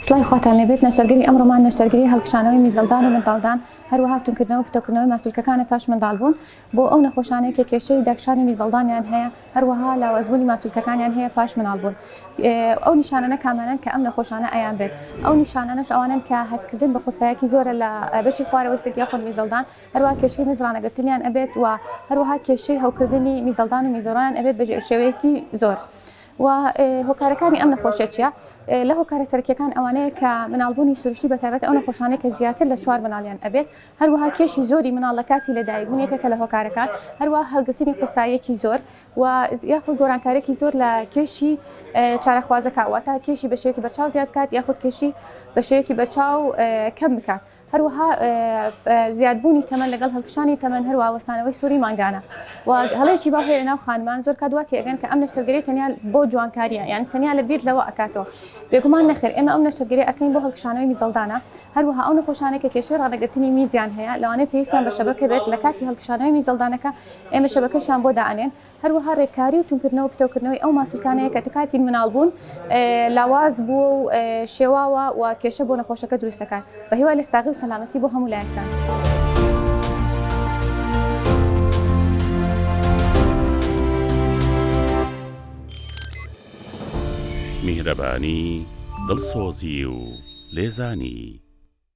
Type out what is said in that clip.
سڵای خواتان لەبێت نەشتەرگەری ئەمڕۆمان نەشتەرگەری هەڵکشانەوەی میزەڵدان و منداڵدان هەروەها تونکردنەوە و پتۆکردنەوەی ماسوولکەکانە پاش منداڵبوون بۆ ئەو نەخۆشانەیە کە کێشەی داکشانی میزەڵدانیان هەیە هەروەها لاوازبوونی ماسوولکەکانیان هەیە پاش مناڵبوون. ئەو نیشانانە کامانن کە ئەم نەخۆشانە ئەیان بێت. ئەو نیشانانەش ئەوانن کە هەستکردن بە قورسایەکی زۆرە لە بەشی خوارەوەی سێک یاخود میزەڵدان، هەروەها کێشەی میزڕانەگرتنیان ئەبێت و هەروەها کێشەی هەوکردنی میزەڵدان و میزۆران ئەبێت بە شێوەیەکی زۆر. و هۆکارەکانی ئەم نەخۆشیە چییە؟ لە هۆکارە سەرەکیەکان ئەوانەیە کە مناڵبوونی سروشتی بەتایبەت ئەو نەخۆشانەیە کە زیاتر لە 4 مناڵیان ئەبێت، هەروەها کێشی زۆری مناڵ لە کاتی لەدایکبوون یەکێکە لە هۆکارەکان، هەروەها هەڵگرتنی قورساییەکی زۆر و یاخود گۆرانکاریێکی زۆر لە کێشی چارەخوازەکە، واتە کێشی بە شێوەیەکی بەرچاو زیاد بکات یاخود کێشی بە شێوەیەکی بەرچاو کەم بکات. هەروەها زیادبوونی تەمەن لەگەڵ هەڵکشانی تەمەن، هەروەها وەستانەوەی سووری ماگانە و هەڵەیەکی باو هەیە لەناو خانمان زۆر کات دوات تێگەن کە ئەم نەشتەرگەریە تەنیا بۆ جوانکاریە، یان تەنیا لەبیر لەوە ئەکاتەوە. بێگومان نەخێر، ئێمە ئەم نەشتەرگەریە ئەکەین بۆ هەڵکشانەوەی میزەڵدانە، هەروەها ئەو نەخۆشانەیە کە کێشەی ڕانەگرتنی میزیان هەیە لەوانەیە پێویستیان بە شەبەکە بێت لە کاتی هەڵکشانەوەی میزەڵدانەکە ئێمە شەبەکەشیان بۆ دائەنێن، هەروەها ڕێککاری و تونکردنەوە و پتۆکردنەوەی ئەو ماسوولکانەیە کە کاتی مناڵبوون لاواز بووە و شێواوە و کێشە بۆ نەخۆشەکە دروست دەکات. بە هیوای لە ساغی و سەلامەتی بۆ هەموو لایەکتان. میهرەبانی، دڵسۆزی و لێزانی.